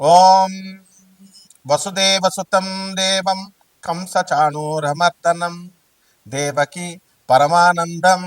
ఓం వసుదేవసుతం దేవం కంసచాణూరమర్దనం దేవకి పరమానందం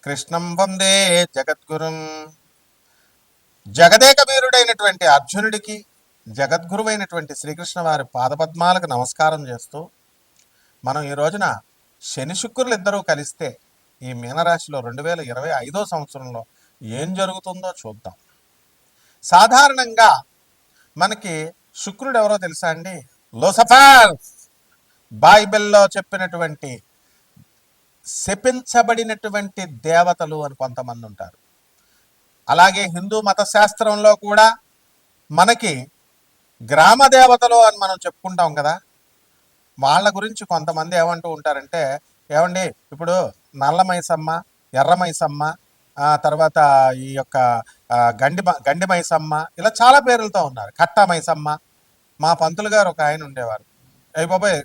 కృష్ణం వందే జగద్గురుం. జగదేక వీరుడైనటువంటి అర్జునుడికి జగద్గురువైనటువంటి శ్రీకృష్ణ వారి పాదపద్మాలకు నమస్కారం చేస్తూ మనం ఈ రోజున శని శుక్రులు ఇద్దరూ కలిస్తే ఈ మీనరాశిలో 2025 సంవత్సరంలో ఏం జరుగుతుందో చూద్దాం. సాధారణంగా మనకి శుక్రుడు ఎవరో తెలుసా అండి? లూసిఫర్. బైబిల్లో చెప్పినటువంటి శపించబడినటువంటి దేవతలు అని కొంతమంది ఉంటారు. అలాగే హిందూ మత శాస్త్రంలో కూడా మనకి గ్రామ దేవతలు అని మనం చెప్పుకుంటాం కదా. వాళ్ళ గురించి కొంతమంది ఏమంటూ ఉంటారంటే, ఏమండి ఇప్పుడు నల్ల మైసమ్మ, ఎర్ర మైసమ్మ, తర్వాత ఈ యొక్క గండి మైసమ్మ, ఇలా చాలా పేర్లతో ఉన్నారు. కట్ట మైసమ్మ. మా పంతులు గారు ఒక ఆయన ఉండేవారు. అయ్యి బాబాయ్,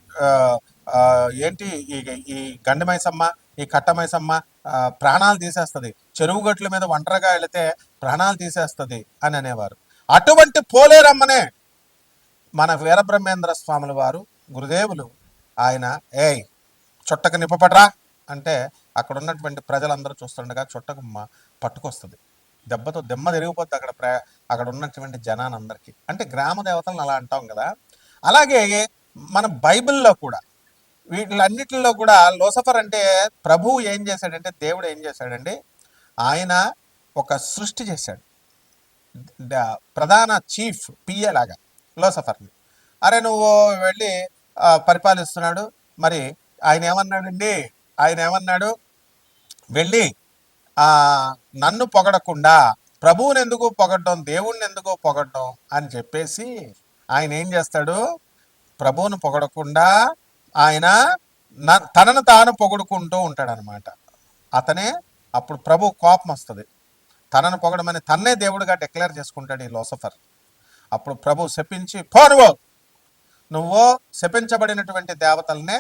ఏంటి ఈ గండి మైసమ్మ, ఈ కట్ట మైసమ్మ ప్రాణాలు తీసేస్తుంది, చెరువు గట్ల మీద ఒంటరిగా వెళితే ప్రాణాలు తీసేస్తుంది అని అనేవారు. అటువంటి పోలేరమ్మనే మన వీరబ్రహ్మేంద్ర స్వాముల వారు గురుదేవులు ఆయన చుట్టకు నిప్పపడరా అంటే అక్కడ ఉన్నటువంటి ప్రజలందరూ చూస్తుండగా చుట్టకు పట్టుకొస్తుంది. దెబ్బతో దెమ్మ తిరిగిపోద్ది అక్కడ ఉన్నటువంటి జనానందరికీ. అంటే గ్రామ దేవతలను అలా అంటాం కదా. అలాగే మన బైబిల్లో కూడా వీటిలన్నిటిలో కూడా లూసిఫర్ అంటే ప్రభువు ఏం చేశాడంటే, దేవుడు ఏం చేశాడండి, ఆయన ఒక సృష్టి చేశాడు. ప్రధాన చీఫ్ పిఏ లాగా లూసిఫర్ని. అరే నువ్వు వెళ్ళి పరిపాలిస్తున్నాడు. మరి ఆయన ఏమన్నాడు, వెళ్ళి నన్ను పొగడకుండా ప్రభువుని ఎందుకు పొగడటం, దేవుణ్ణి ఎందుకు పొగడటం అని చెప్పేసి ఆయన ఏం చేస్తాడు, ప్రభువును పొగడకుండా ఆయన తనను తాను పొగుడుకుంటూ ఉంటాడనమాట. అతనే అప్పుడు ప్రభు కోపం వస్తుంది. తనను పొగడమని తన్నే దేవుడిగా డిక్లేర్ చేసుకుంటాడు ఈ లూసిఫర్. అప్పుడు ప్రభు శపించి, పో నువ్వు శపించబడినటువంటి దేవతలనే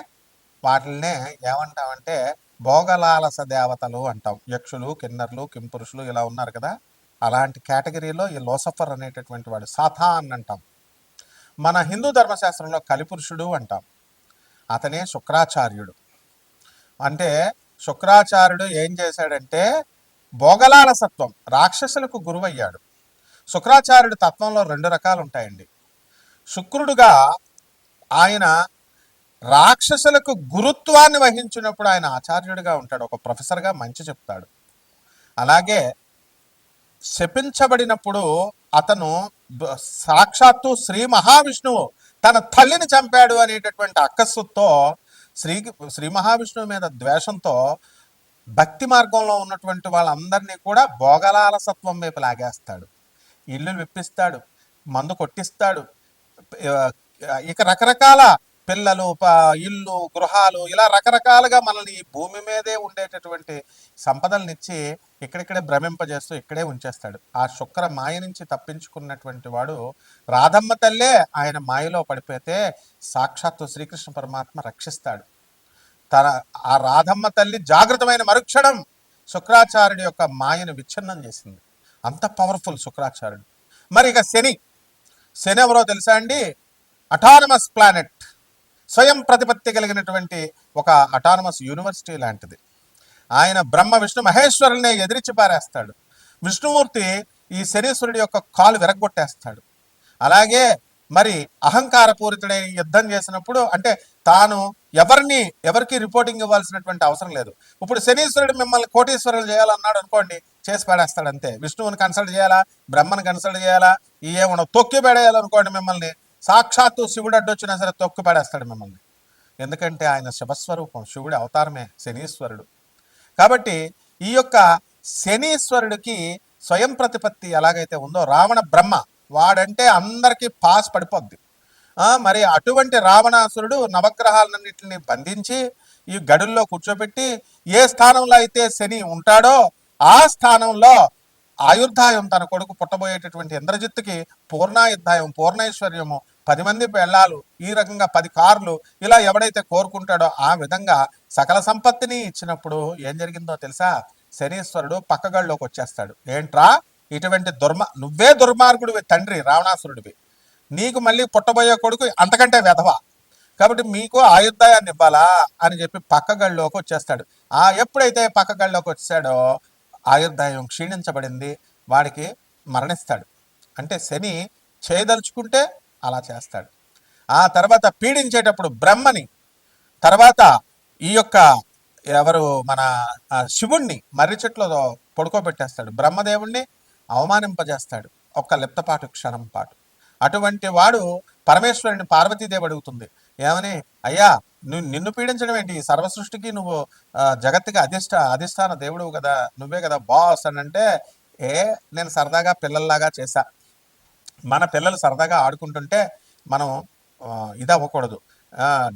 వాటిల్నే ఏమంటామంటే భోగలాలస దేవతలు అంటాం. యక్షులు, కిన్నర్లు, కింపురుషులు ఇలా ఉన్నారు కదా. అలాంటి కేటగిరీలో ఈ లూసిఫర్ అనేటటువంటి వాడు సాతాన్ అంటాం. మన హిందూ ధర్మశాస్త్రంలో కలిపురుషుడు అంటాం. అతనే శుక్రాచార్యుడు. అంటే శుక్రాచార్యుడు ఏం చేశాడంటే భోగలాలసత్వం, రాక్షసులకు గురువయ్యాడు. శుక్రాచార్యుడు తత్వంలో 2 రకాలు ఉంటాయండి. శుక్రుడుగా ఆయన రాక్షసులకు గురుత్వాన్ని వహించినప్పుడు ఆయన ఆచార్యుడిగా ఉంటాడు, ఒక ప్రొఫెసర్గా మంచి చెప్తాడు. అలాగే శపించబడినప్పుడు అతను సాక్షాత్తు శ్రీ మహావిష్ణువు తన తల్లిని చంపాడు అనేటటువంటి అక్కస్సుతో శ్రీ మహావిష్ణువు మీద ద్వేషంతో భక్తి మార్గంలో ఉన్నటువంటి వాళ్ళందరినీ కూడా భోగలాలసత్వం వైపు లాగేస్తాడు. ఇల్లు విప్పిస్తాడు, మందు కొట్టిస్తాడు, ఇక రకరకాల పిల్లలు, ఇల్లు, గృహాలు, ఇలా రకరకాలుగా మనల్ని ఈ భూమి మీదే ఉండేటటువంటి సంపదలనిచ్చి ఇక్కడిక్కడే భ్రమింపజేస్తూ ఇక్కడే ఉంచేస్తాడు. ఆ శుక్ర మాయ నుంచి తప్పించుకున్నటువంటి వాడు రాధమ్మ తల్లే ఆయన మాయలో పడిపోతే సాక్షాత్తు శ్రీకృష్ణ పరమాత్మ రక్షిస్తాడు. ఆ రాధమ్మ తల్లి జాగృతమైన మరుక్షణం శుక్రాచార్యుడి యొక్క మాయను విచ్ఛిన్నం చేసింది. అంత పవర్ఫుల్ శుక్రాచార్యుడు. మరి ఇక శని ఎవరో తెలుసా అండి? అటానమస్ ప్లానెట్, స్వయం ప్రతిపత్తి కలిగినటువంటి ఒక అటానమస్ యూనివర్సిటీ లాంటిది. ఆయన బ్రహ్మ విష్ణు మహేశ్వరుల్ని ఎదిరించి పారేస్తాడు. విష్ణుమూర్తి ఈ శనీశ్వరుడి యొక్క కాలు విరగొట్టేస్తాడు. అలాగే మరి అహంకారపూరితుడై యుద్ధం చేసినప్పుడు, అంటే తాను ఎవరికి రిపోర్టింగ్ ఇవ్వాల్సినటువంటి అవసరం లేదు. ఇప్పుడు శనీశ్వరుడు మిమ్మల్ని కోటీశ్వరులు చేయాలన్నాడు అనుకోండి, చేసి పడేస్తాడు అంతే. విష్ణువుని కన్సల్ట్ చేయాలా, బ్రహ్మను కన్సల్ట్ చేయాలా, ఏమన్నా తొక్కి పడేయాలనుకోండి మిమ్మల్ని, సాక్షాత్తు శివుడు అడ్డొచ్చినా సరే తొక్కి పడేస్తాడు మిమ్మల్ని. ఎందుకంటే ఆయన శివస్వరూపం, శివుడి అవతారమే శనీశ్వరుడు. కాబట్టి ఈ యొక్క శనీశ్వరుడికి స్వయం ప్రతిపత్తి ఎలాగైతే ఉందో, రావణ బ్రహ్మ వాడంటే అందరికీ పాస్ పడిపోద్ది. మరి అటువంటి రావణాసురుడు నవగ్రహాలన్నింటినీ బంధించి ఈ గడుల్లో కూర్చోబెట్టి ఏ స్థానంలో అయితే శని ఉంటాడో ఆ స్థానంలో ఆయుర్దాయం, తన కొడుకు పుట్టబోయేటటువంటి ఇంద్రజిత్తుకి పూర్ణాయుర్దాయం, పూర్ణైశ్వర్యము, 10 మంది పెళ్ళాలు, ఈ రకంగా 10 కార్లు, ఇలా ఎవడైతే కోరుకుంటాడో ఆ విధంగా సకల సంపత్తిని ఇచ్చినప్పుడు ఏం జరిగిందో తెలుసా? శనీశ్వరుడు పక్కగళ్ళలోకి వచ్చేస్తాడు. ఏంట్రా ఇటువంటి నువ్వే దుర్మార్గుడివి తండ్రి, రావణాసురుడివి, నీకు మళ్ళీ పుట్టబోయే కొడుకు అంతకంటే వెధవ. కాబట్టి మీకు ఆయుర్దాయాన్ని ఇవ్వాలా అని చెప్పి పక్క గడిలోకి వచ్చేస్తాడు. ఎప్పుడైతే పక్క గడిలోకి వచ్చాడో ఆయుర్దాయం క్షీణించబడింది, వాడికి మరణిస్తాడు. అంటే శని చేయదలుచుకుంటే అలా చేస్తాడు. ఆ తర్వాత పీడించేటప్పుడు బ్రహ్మని, తర్వాత ఈ యొక్క ఎవరు మన శివుణ్ణి మర్రి చెట్లో పడుకోబెట్టేస్తాడు. బ్రహ్మదేవుణ్ణి అవమానింపజేస్తాడు ఒక్క లిప్తపాటు క్షణం పాటు. అటువంటి వాడు పరమేశ్వరుని పార్వతీదేవి అడుగుతుంది ఏమని, అయ్యా నిన్ను పీడించడం ఏంటి, సర్వ సృష్టికి నువ్వు జగత్తుకి అధిష్టాన దేవుడు కదా, నువ్వే కదా బాస్ అని అంటే, నేను సరదాగా పిల్లల్లాగా చేశా, మన పిల్లలు సరదాగా ఆడుకుంటుంటే మనం ఇది అవ్వకూడదు,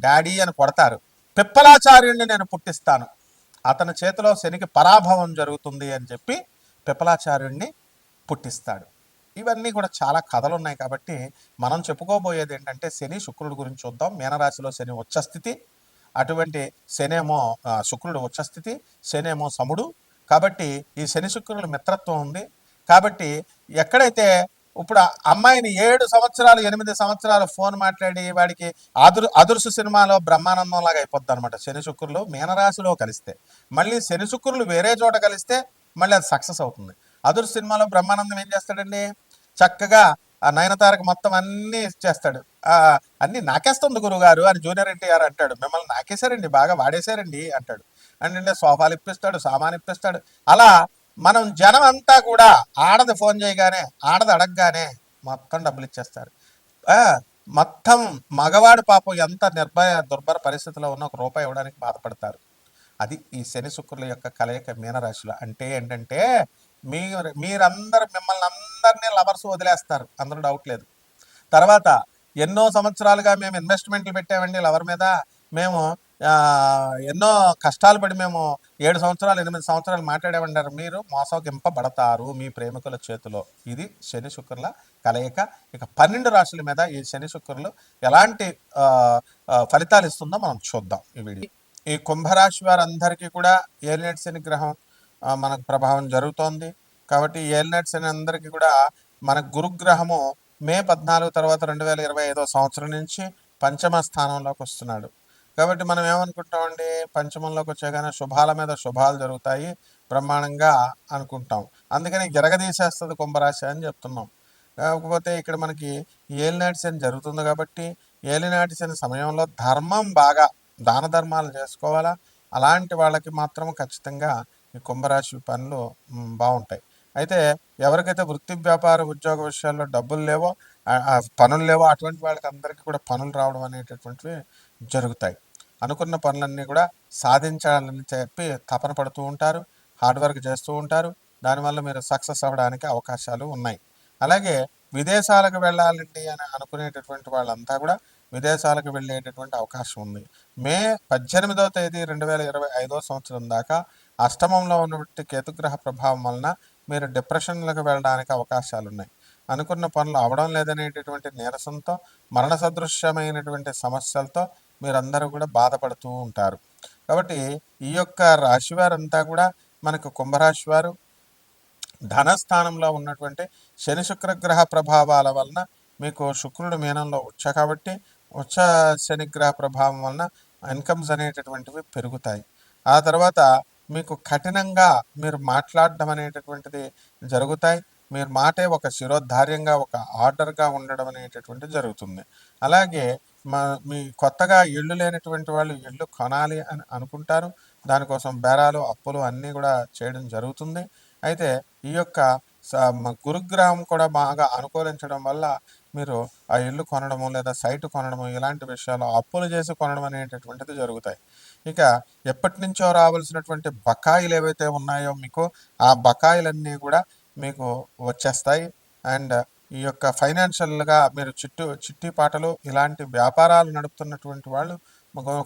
డాడీ అని కొడతారు, పిప్పలాచార్యుడిని నేను పుట్టిస్తాను, అతని చేతిలో శనికి పరాభవం జరుగుతుంది అని చెప్పి పిప్పలాచార్యుడిని పుట్టిస్తాడు. ఇవన్నీ కూడా చాలా కథలు ఉన్నాయి. కాబట్టి మనం చెప్పుకోబోయేది ఏంటంటే శని శుక్రుడు గురించి చూద్దాం. మీనరాశిలో శని ఉచ్చస్థితి, అటువంటి శనేమో శుక్రుడు ఉచ్చస్థితి, శనేమో సముడు. కాబట్టి ఈ శని శుక్రుల మిత్రత్వం ఉంది. కాబట్టి ఎక్కడైతే ఇప్పుడు అమ్మాయిని 7 సంవత్సరాలు 8 సంవత్సరాలు ఫోన్ మాట్లాడి వాడికి అదుర్సు సినిమాలో బ్రహ్మానందం లాగా అయిపోద్ది అనమాట. శని శుక్రులు మీనరాశిలో కలిస్తే, మళ్ళీ శని శుక్రులు వేరే చోట కలిస్తే మళ్ళీ అది సక్సెస్ అవుతుంది. అదుర్సు సినిమాలో బ్రహ్మానందం ఏం చేస్తాడండి, చక్కగా ఆ నయనతారకు మొత్తం అన్నీ చేస్తాడు. అన్నీ నాకేస్తుంది గురుగారు అని జూనియర్ ఎన్టీఆర్ అంటాడు, మిమ్మల్ని నాకేశారండి, బాగా వాడేశారండి అంటాడు. అంటే సోఫాలు ఇప్పిస్తాడు, సామాన్ ఇప్పిస్తాడు. అలా మనం జనం అంతా కూడా ఆడది ఫోన్ చేయగానే, ఆడది అడగగానే మొత్తం డబ్బులు ఇచ్చేస్తారు. మొత్తం మగవాడు పాపం ఎంత దుర్భర పరిస్థితిలో ఉన్న ₹1 ఇవ్వడానికి బాధపడతారు. అది ఈ శని శుక్రుల యొక్క కలయిక మీనరాశిలో. అంటే ఏంటంటే మీరందరూ మిమ్మల్ని అందరినీ లవర్స్ వదిలేస్తారు, అందులో డౌట్ లేదు. తర్వాత ఎన్నో సంవత్సరాలుగా మేము ఇన్వెస్ట్మెంట్లు పెట్టామండి లవర్ మీద, మేము ఎన్నో కష్టాలు పడి మేము 7 సంవత్సరాలు 8 సంవత్సరాలు మాట్లాడామంటారు, మీరు మోసగింపబడతారు మీ ప్రేమికుల చేతిలో. ఇది శని శుక్రుల కలయిక. ఇక 12 రాశుల మీద ఈ శని శుక్రులు ఎలాంటి ఫలితాలు ఇస్తుందో మనం చూద్దాం ఈ వీడియో. ఈ కుంభరాశి వారందరికీ కూడా ఏలినాటి శని గ్రహం మనకు ప్రభావం జరుగుతోంది. కాబట్టి ఏలినాటి శని అందరికీ కూడా మన గురుగ్రహము మే 14 తర్వాత 2025 సంవత్సరం నుంచి పంచమ స్థానంలోకి వస్తున్నాడు. కాబట్టి మనం ఏమనుకుంటామండి, పంచమంలోకి వచ్చాగానే శుభాల మీద శుభాలు జరుగుతాయి బ్రహ్మాండంగా అనుకుంటాం. అందుకని జరగదీసేస్తుంది కుంభరాశి అని చెప్తున్నాం. కాకపోతే ఇక్కడ మనకి ఏలినాటి శని జరుగుతుంది కాబట్టి ఏలినాటి శని సమయంలో ధర్మం బాగా, దాన ధర్మాలు చేసుకోవాలా. అలాంటి వాళ్ళకి మాత్రం ఖచ్చితంగా ఈ కుంభరాశి పనులు బాగుంటాయి. అయితే ఎవరికైతే వృత్తి వ్యాపార ఉద్యోగ విషయాల్లో డబ్బులు లేవో, పనులు లేవో, అటువంటి వాళ్ళకి అందరికీ కూడా పనులు రావడం అనేటటువంటివి జరుగుతాయి. అనుకున్న పనులన్నీ కూడా సాధించాలని చెప్పి తపన పడుతూ ఉంటారు, హార్డ్ వర్క్ చేస్తూ ఉంటారు. దానివల్ల మీరు సక్సెస్ అవ్వడానికి అవకాశాలు ఉన్నాయి. అలాగే విదేశాలకు వెళ్ళాలండి అని అనుకునేటటువంటి వాళ్ళంతా కూడా విదేశాలకు వెళ్ళేటటువంటి అవకాశం ఉంది. మే 18వ తేదీ 2025 సంవత్సరం దాకా అష్టమంలో ఉన్నటువంటి కేతుగ్రహ ప్రభావం వలన మీరు డిప్రెషన్లకు వెళ్ళడానికి అవకాశాలు ఉన్నాయి. అనుకున్న పనులు అవడం లేదనేటటువంటి నీరసంతో, మరణ సదృశ్యమైనటువంటి సమస్యలతో మీరందరూ కూడా బాధపడుతూ ఉంటారు. కాబట్టి ఈ యొక్క రాశి వారంతా కూడా మనకు కుంభరాశి వారు ధనస్థానంలో ఉన్నటువంటి శని శుక్రగ్రహ ప్రభావాల వలన మీకు శుక్రుడు మీనంలో ఉచ్చ, కాబట్టి ఉచ్చ శనిగ్రహ ప్రభావం వలన ఇన్కమ్స్ అనేటటువంటివి పెరుగుతాయి. ఆ తర్వాత మీకు కఠినంగా మీరు మాట్లాడడం అనేటటువంటిది జరుగుతాయి. మీరు మాటే ఒక శిరోధార్యంగా, ఒక ఆర్డర్గా ఉండడం అనేటటువంటిది జరుగుతుంది. అలాగే మీ కొత్తగా ఇళ్ళు లేనటువంటి వాళ్ళు ఇళ్ళు కొనాలి అని అనుకుంటారు. దానికోసం బేరాలు, అప్పులు అన్నీ కూడా చేయడం జరుగుతుంది. అయితే ఈ యొక్క గురుగ్రహం కూడా బాగా అనుకూలించడం వల్ల మీరు ఆ ఇల్లు కొనడము లేదా సైటు కొనడము ఇలాంటి విషయాలు అప్పులు చేసి కొనడం అనేటటువంటిది జరుగుతాయి. ఇక ఎప్పటి నుంచో రావాల్సినటువంటి బకాయిలు ఏవైతే ఉన్నాయో మీకు, ఆ బకాయిలన్నీ కూడా మీకు వచ్చేస్తాయి. అండ్ ఈ యొక్క ఫైనాన్షియల్గా మీరు చిట్టి పాటలు ఇలాంటి వ్యాపారాలు నడుపుతున్నటువంటి వాళ్ళు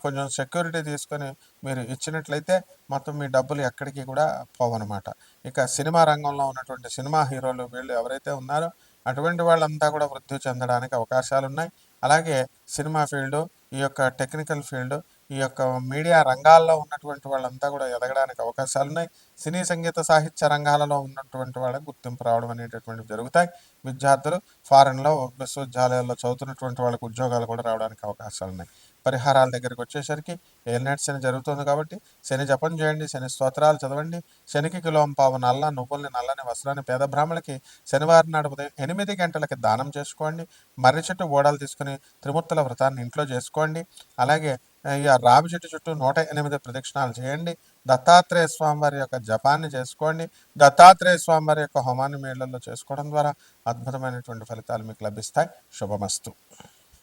కొంచెం సెక్యూరిటీ తీసుకొని మీరు ఇచ్చినట్లయితే మొత్తం మీ డబ్బులు ఎక్కడికి కూడా పోవన్నమాట. ఇక సినిమా రంగంలో ఉన్నటువంటి సినిమా హీరోలు వీళ్ళు ఎవరైతే ఉన్నారో అటువంటి వాళ్ళంతా కూడా వృద్ధి చెందడానికి అవకాశాలు ఉన్నాయి. అలాగే సినిమా ఫీల్డు, ఈ యొక్క టెక్నికల్ ఫీల్డ్ ఈ యొక్క మీడియా రంగాల్లో ఉన్నటువంటి వాళ్ళంతా కూడా ఎదగడానికి అవకాశాలు ఉన్నాయి. సినీ సంగీత సాహిత్య రంగాలలో ఉన్నటువంటి వాళ్ళకి గుర్తింపు రావడం అనేటటువంటివి జరుగుతాయి. విద్యార్థులు ఫారెన్లో విశ్వవిద్యాలయాల్లో చదువుతున్నటువంటి వాళ్ళకి ఉద్యోగాలు కూడా రావడానికి అవకాశాలు ఉన్నాయి. పరిహారాల దగ్గరికి వచ్చేసరికి ఏలినాటి శని జరుగుతుంది కాబట్టి శని జపం చేయండి, శని స్తోత్రాలు చదవండి. శనికి కిలోంపావు నల్ల నువ్వుల్ని, నల్లని వస్త్రాన్ని పేద బ్రాహ్మణులకి శనివారం నాడు ఉదయం 8 గంటలకి దానం చేసుకోండి. మర్రి చెట్టు ఓడలు తీసుకుని త్రిమూర్తుల వ్రతాన్ని ఇంట్లో చేసుకోండి. అలాగే ఇక రావి చెట్టు చుట్టూ 108 ప్రదక్షిణాలు చేయండి. దత్తాత్రేయ స్వామి వారి యొక్క జపాన్ని చేసుకోండి. దత్తాత్రేయ స్వామి వారి యొక్క హోమాన్ని మీ ఇళ్లలో చేసుకోవడం ద్వారా అద్భుతమైనటువంటి ఫలితాలు మీకు లభిస్తాయి. శుభమస్తు.